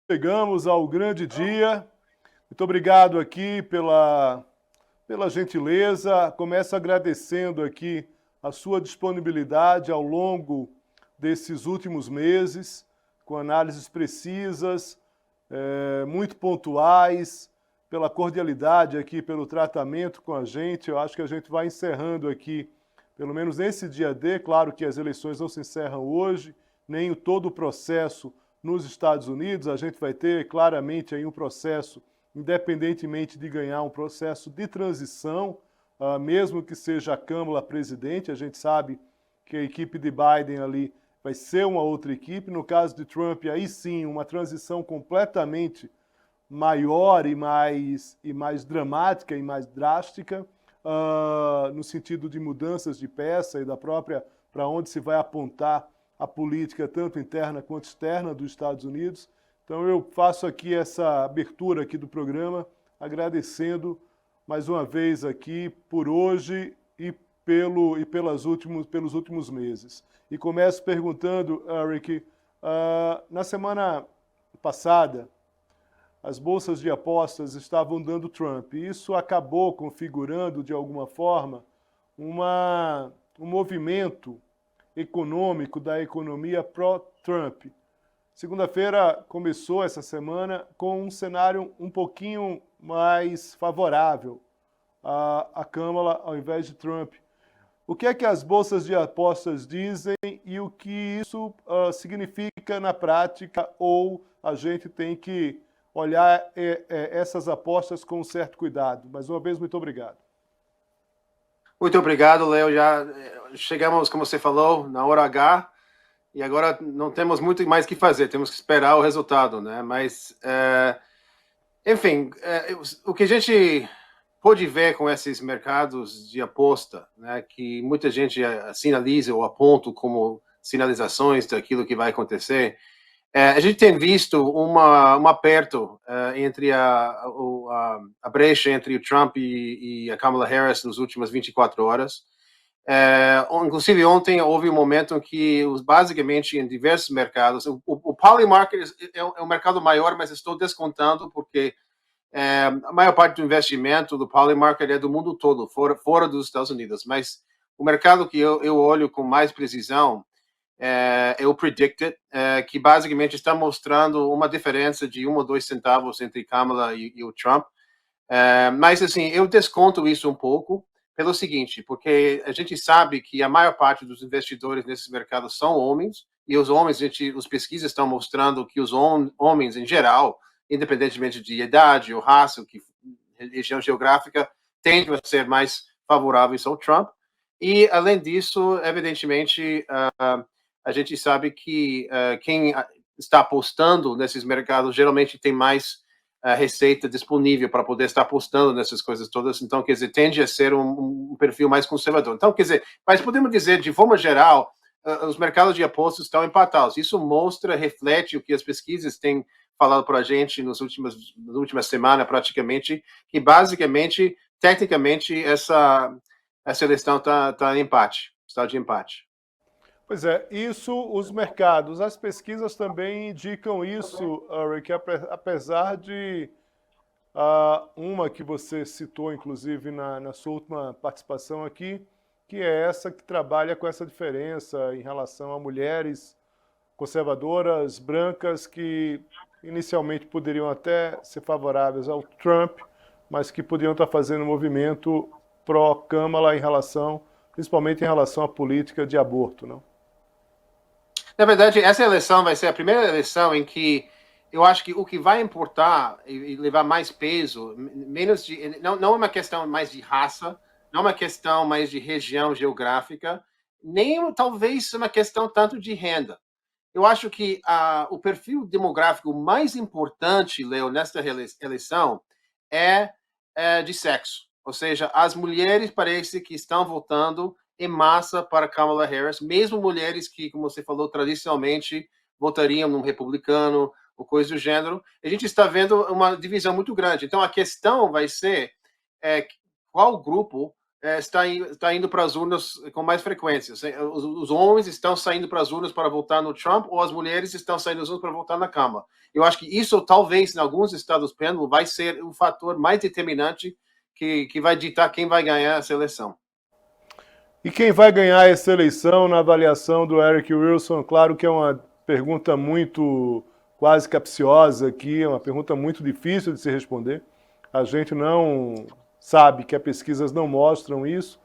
Chegamos ao grande dia. Muito obrigado aqui pela gentileza. Começo agradecendo aqui a sua disponibilidade ao longo desses últimos meses, com análises precisas, muito pontuais, pela cordialidade aqui, pelo tratamento com a gente. Eu acho que a gente vai encerrando aqui, pelo menos nesse dia D, claro que as eleições não se encerram hoje, nem todo o processo nos Estados Unidos, a gente vai ter claramente aí um processo, independentemente de ganhar, um processo de transição, mesmo que seja a Câmara presidente, a gente sabe que a equipe de Biden ali vai ser uma outra equipe. No caso de Trump, aí sim, uma transição completamente maior e mais dramática e mais drástica, no sentido de mudanças de peça e da própria para onde se vai apontar a política, tanto interna quanto externa dos Estados Unidos. Então eu faço aqui essa abertura aqui do programa, agradecendo mais uma vez aqui por hoje e pelos últimos meses. E começo perguntando, Eric, na semana passada, as bolsas de apostas estavam dando Trump. E isso acabou configurando, de alguma forma, um movimento econômico da economia pró-Trump. Segunda-feira começou essa semana com um cenário um pouquinho mais favorável à Câmara ao invés de Trump. O que é que as bolsas de apostas dizem e o que isso significa na prática, ou a gente tem que olhar essas apostas com um certo cuidado? Mais uma vez, muito obrigado. Muito obrigado, Léo. Já chegamos, como você falou, na hora H, e agora não temos muito mais que fazer, temos que esperar o resultado, né? Mas, enfim, o que a gente pode ver com esses mercados de aposta, né, que muita gente sinaliza ou aponta como sinalizações daquilo que vai acontecer, a gente tem visto um aperto entre a brecha entre o Trump e a Kamala Harris nas últimas 24 horas. Inclusive, ontem houve um momento em que, basicamente, em diversos mercados, o poly market é um mercado maior, mas estou descontando porque a maior parte do investimento do poly market é do mundo todo, fora dos Estados Unidos. Mas o mercado que eu olho com mais precisão é o Predicted, que basicamente está mostrando uma diferença de 1 ou 2 centavos entre Kamala e o Trump. Mas, assim, eu desconto isso um pouco pelo seguinte, porque a gente sabe que a maior parte dos investidores nesses mercados são homens, e os homens, os pesquisas estão mostrando que os homens, em geral, independentemente de idade ou raça, região geográfica, tendem a ser mais favoráveis ao Trump. E, além disso, evidentemente, a gente sabe que quem está apostando nesses mercados geralmente tem mais receita disponível para poder estar apostando nessas coisas todas. Então, quer dizer, tende a ser um perfil mais conservador. Então, quer dizer, mas podemos dizer, de forma geral, os mercados de apostas estão empatados. Isso mostra, reflete o que as pesquisas têm falado para a gente nas últimas semanas, praticamente, que basicamente, tecnicamente, essa eleição está em empate, está de empate. Pois é, isso os mercados, as pesquisas também indicam isso, Eric, apesar de uma que você citou, inclusive, na sua última participação aqui, que é essa que trabalha com essa diferença em relação a mulheres conservadoras, brancas, que inicialmente poderiam até ser favoráveis ao Trump, mas que poderiam estar fazendo um movimento pró-Câmara principalmente em relação à política de aborto, não? Na verdade, essa eleição vai ser a primeira eleição em que eu acho que o que vai importar e levar mais peso, menos de, não é uma questão mais de raça, não é uma questão mais de região geográfica, nem talvez uma questão tanto de renda. Eu acho que o perfil demográfico mais importante, Leo, nesta eleição é de sexo. Ou seja, as mulheres parece que estão votando em massa para Kamala Harris, mesmo mulheres que, como você falou, tradicionalmente votariam num republicano ou coisa do gênero. A gente está vendo uma divisão muito grande. Então, a questão vai ser qual grupo está indo para as urnas com mais frequência. Os homens estão saindo para as urnas para votar no Trump, ou as mulheres estão saindo das urnas para votar na Câmara. Eu acho que isso, talvez, em alguns estados pêndulo, vai ser o fator mais determinante que vai ditar quem vai ganhar essa eleição. E quem vai ganhar essa eleição na avaliação do Eric Wilson? Claro que é uma pergunta muito quase capciosa aqui, é uma pergunta muito difícil de se responder. A gente não sabe que as pesquisas não mostram isso,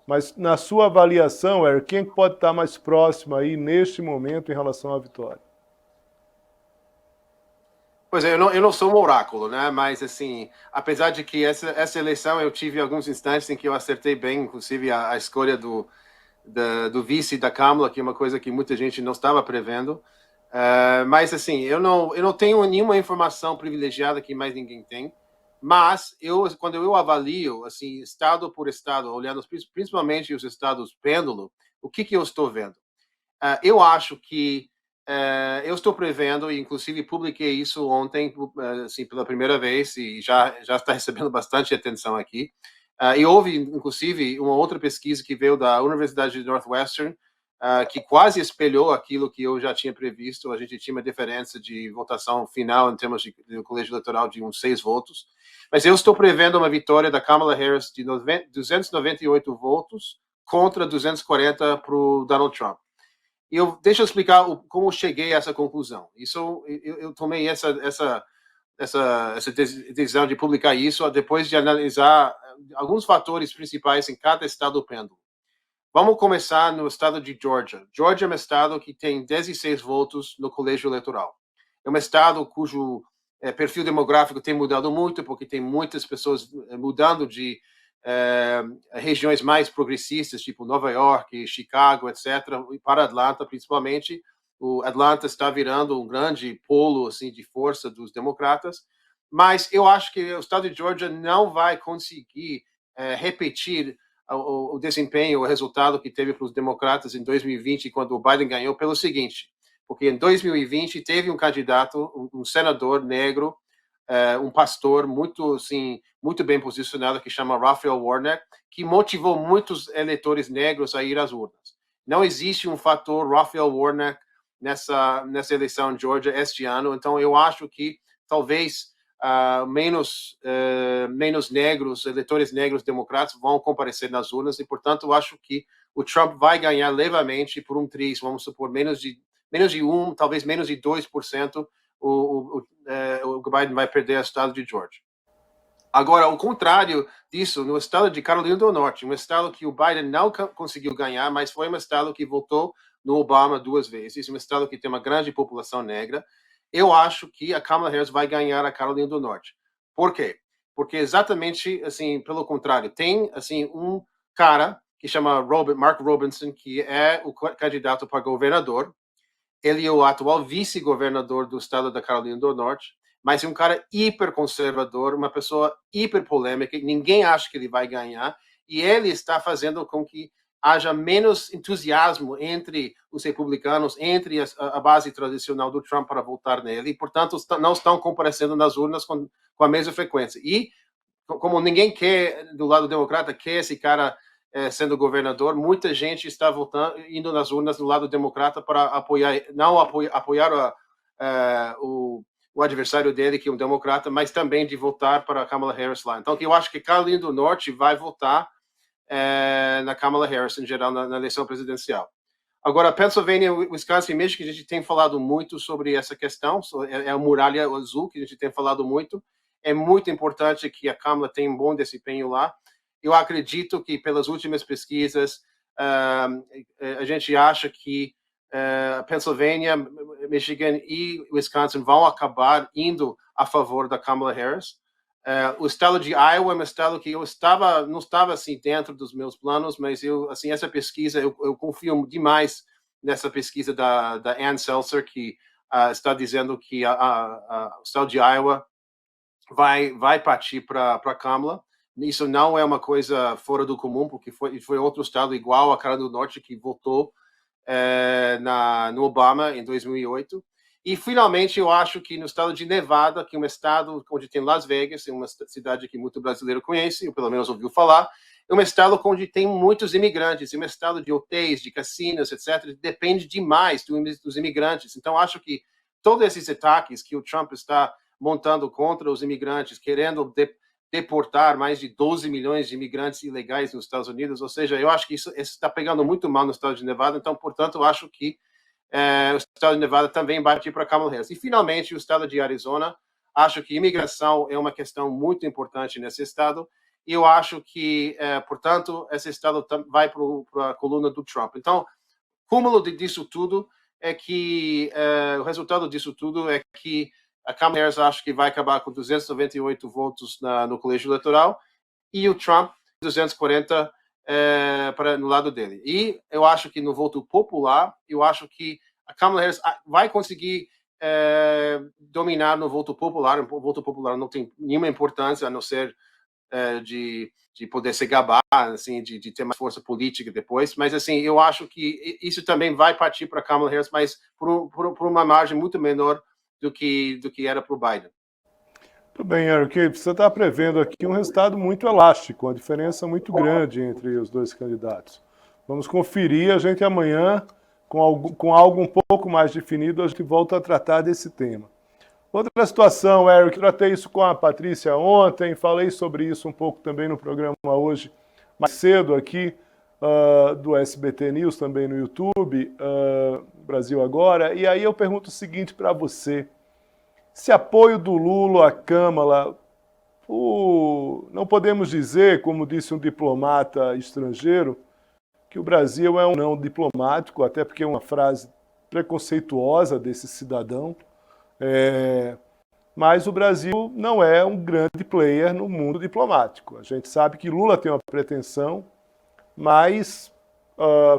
mas na sua avaliação, Eric, quem pode estar mais próximo aí neste momento em relação à vitória? Pois é, eu não sou um oráculo, né? Mas, assim, apesar de que essa eleição eu tive alguns instantes em que eu acertei bem, inclusive a escolha do vice da Câmara, que é uma coisa que muita gente não estava prevendo. Mas, assim, eu não tenho nenhuma informação privilegiada que mais ninguém tem. Mas, quando eu avalio, assim, estado por estado, olhando principalmente os estados pêndulo, o que eu estou vendo? Eu acho que eu estou prevendo, e inclusive publiquei isso ontem, assim, pela primeira vez, e já está recebendo bastante atenção aqui. E houve, inclusive, uma outra pesquisa que veio da Universidade de Northwestern, que quase espelhou aquilo que eu já tinha previsto. A gente tinha uma diferença de votação final em termos de colégio eleitoral de uns 6 votos. Mas eu estou prevendo uma vitória da Kamala Harris de 298 votos contra 240 para o Donald Trump. Deixa eu explicar como eu cheguei a essa conclusão. Eu tomei essa decisão de publicar isso depois de analisar alguns fatores principais em cada estado pêndulo. Vamos começar no estado de Georgia. Georgia é um estado que tem 16 votos no colégio eleitoral. É um estado cujo perfil demográfico tem mudado muito, porque tem muitas pessoas mudando de regiões mais progressistas, tipo Nova York, Chicago, etc., e para Atlanta, principalmente. O Atlanta está virando um grande polo assim, de força dos democratas, mas eu acho que o estado de Georgia não vai conseguir repetir o desempenho, o resultado que teve para os democratas em 2020, quando o Biden ganhou, pelo seguinte, porque em 2020 teve um candidato, um senador negro, um pastor muito, assim, muito bem posicionado, que chama Raphael Warnock, que motivou muitos eleitores negros a ir às urnas. Não existe um fator Raphael Warnock nessa eleição em Georgia este ano, então eu acho que talvez menos negros, eleitores negros democratas vão comparecer nas urnas, e, portanto, eu acho que o Trump vai ganhar levemente por um triz, vamos supor, menos de 1%, talvez menos de 2%, o Biden vai perder o estado de Georgia. Agora, ao contrário disso, no estado de Carolina do Norte, um estado que o Biden não conseguiu ganhar, mas foi um estado que votou no Obama 2 vezes, um estado que tem uma grande população negra, eu acho que a Kamala Harris vai ganhar a Carolina do Norte. Por quê? Porque exatamente, assim, pelo contrário, tem, assim, um cara que chama Mark Robinson, que é o candidato para governador. Ele é o atual vice-governador do estado da Carolina do Norte, mas é um cara hiper conservador, uma pessoa hiper polêmica, ninguém acha que ele vai ganhar, e ele está fazendo com que haja menos entusiasmo entre os republicanos, entre a base tradicional do Trump para votar nele, e, portanto, não estão comparecendo nas urnas com a mesma frequência. E, como ninguém quer, do lado democrata, quer esse cara sendo governador, muita gente está votando, indo nas urnas do lado democrata para apoiar o adversário dele, que é um democrata, mas também de votar para a Kamala Harris lá. Então, eu acho que Carolina do Norte vai votar na Kamala Harris, em geral, na eleição presidencial. Agora, Pennsylvania, Wisconsin e Michigan, a gente tem falado muito sobre essa questão, é a muralha azul que a gente tem falado muito. É muito importante que a Kamala tenha um bom desempenho lá. Eu acredito que, pelas últimas pesquisas, a gente acha que Pennsylvania, Michigan e Wisconsin vão acabar indo a favor da Kamala Harris. O estado de Iowa é um estado que não estava assim dentro dos meus planos, mas assim, essa pesquisa, eu confio demais nessa pesquisa da Ann Seltzer, que está dizendo que o estado de Iowa vai partir para a Kamala. Isso não é uma coisa fora do comum, porque foi outro estado igual a Carolina do Norte que votou no Obama em 2008. E, finalmente, eu acho que no estado de Nevada, que é um estado onde tem Las Vegas, é uma cidade que muito brasileiro conhece, ou pelo menos ouviu falar, é um estado onde tem muitos imigrantes, é um estado de hotéis, de cassinos, etc., depende demais dos imigrantes. Então, acho que todos esses ataques que o Trump está montando contra os imigrantes, querendo deportar mais de 12 milhões de imigrantes ilegais nos Estados Unidos, ou seja, eu acho que isso está pegando muito mal no estado de Nevada, então, portanto, eu acho que o estado de Nevada também vai partir para Kamala Harris. E, finalmente, o estado de Arizona, acho que imigração é uma questão muito importante nesse estado, e eu acho que, portanto, esse estado vai para a coluna do Trump. Então, cúmulo disso tudo é que, o resultado disso tudo é que a Kamala Harris acho que vai acabar com 298 votos no colégio eleitoral e o Trump 240 no lado dele. E eu acho que no voto popular, eu acho que a Kamala Harris vai conseguir dominar no voto popular. O voto popular não tem nenhuma importância a não ser de poder se gabar, assim, de ter mais força política depois, mas assim, eu acho que isso também vai partir para Kamala Harris, mas por uma margem muito menor do que era para o Biden. Tudo bem, Eric. Você está prevendo aqui um resultado muito elástico, uma diferença muito grande entre os dois candidatos. Vamos conferir, a gente amanhã, com algo um pouco mais definido, a gente volta a tratar desse tema. Outra situação, Eric, tratei isso com a Patrícia ontem, falei sobre isso um pouco também no programa hoje, mais cedo aqui, do SBT News, também no YouTube, Brasil Agora, e aí eu pergunto o seguinte para você: esse apoio do Lula à Câmara, não podemos dizer, como disse um diplomata estrangeiro, que o Brasil é um não diplomático, até porque é uma frase preconceituosa desse cidadão, mas o Brasil não é um grande player no mundo diplomático. A gente sabe que Lula tem uma pretensão, mas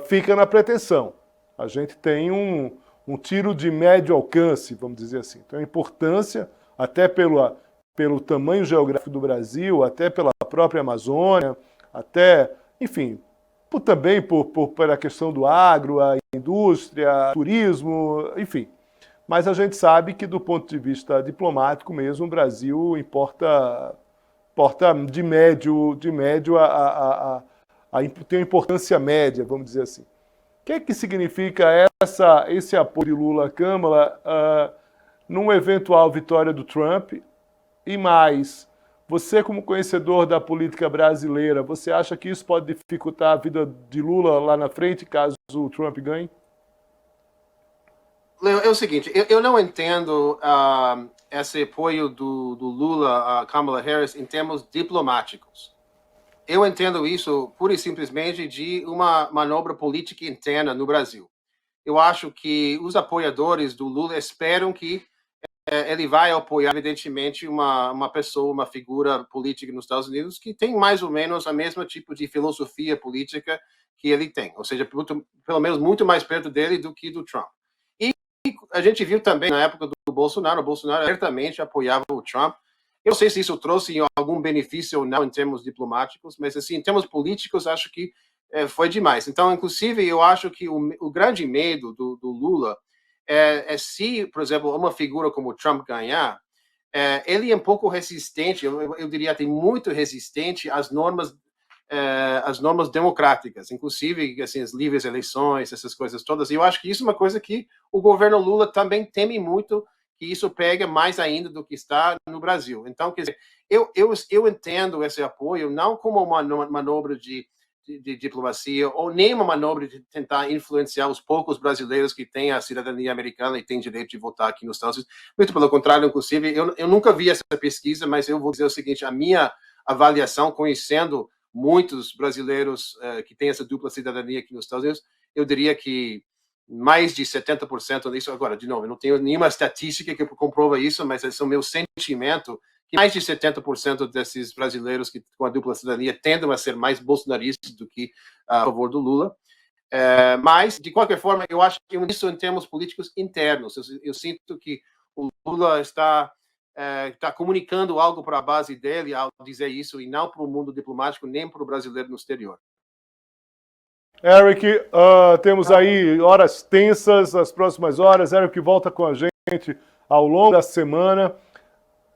fica na pretensão. A gente tem um tiro de médio alcance, vamos dizer assim. Então, a importância, até pelo tamanho geográfico do Brasil, até pela própria Amazônia, até, enfim, também pela questão do agro, a indústria, turismo, enfim. Mas a gente sabe que, do ponto de vista diplomático mesmo, o Brasil importa de médio tem uma importância média, vamos dizer assim. O que significa esse apoio de Lula à Câmara numa eventual vitória do Trump? E mais, você, como conhecedor da política brasileira, você acha que isso pode dificultar a vida de Lula lá na frente, caso o Trump ganhe? Leo, é o seguinte, eu não entendo esse apoio do Lula a Kamala Harris em termos diplomáticos. Eu entendo isso pura e simplesmente de uma manobra política interna no Brasil. Eu acho que os apoiadores do Lula esperam que ele vai apoiar, evidentemente, uma pessoa, uma figura política nos Estados Unidos que tem mais ou menos o mesmo tipo de filosofia política que ele tem. Ou seja, pelo menos muito mais perto dele do que do Trump. E a gente viu também na época do Bolsonaro, o Bolsonaro abertamente apoiava o Trump. Eu não sei se isso trouxe algum benefício ou não em termos diplomáticos, mas assim, em termos políticos, acho que foi demais. Então, inclusive, eu acho que o grande medo do Lula se, por exemplo, uma figura como o Trump ganhar, ele é um pouco resistente, eu diria, tem muito resistente às normas democráticas, inclusive assim, as livres eleições, essas coisas todas. E eu acho que isso é uma coisa que o governo Lula também teme muito, que isso pega mais ainda do que está no Brasil. Então, quer dizer, eu entendo esse apoio não como uma manobra de diplomacia ou nem uma manobra de tentar influenciar os poucos brasileiros que têm a cidadania americana e têm direito de votar aqui nos Estados Unidos. Muito pelo contrário, inclusive, eu nunca vi essa pesquisa, mas eu vou dizer o seguinte, a minha avaliação, conhecendo muitos brasileiros que têm essa dupla cidadania aqui nos Estados Unidos, eu diria que mais de 70% disso, agora, de novo, eu não tenho nenhuma estatística que comprova isso, mas esse é o meu sentimento, que mais de 70% desses brasileiros que com a dupla cidadania tendem a ser mais bolsonaristas do que a favor do Lula. Mas, de qualquer forma, eu acho que isso em termos políticos internos. Eu sinto que o Lula está comunicando algo para a base dele ao dizer isso, e não para o mundo diplomático, nem para o brasileiro no exterior. Eric, temos aí horas tensas, as próximas horas. Eric volta com a gente ao longo da semana.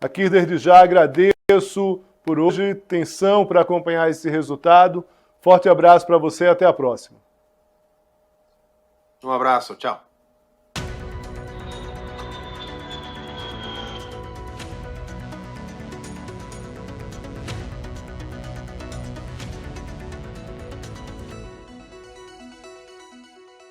Aqui, desde já, agradeço por hoje. Atenção para acompanhar esse resultado. Forte abraço para você e até a próxima. Um abraço, tchau.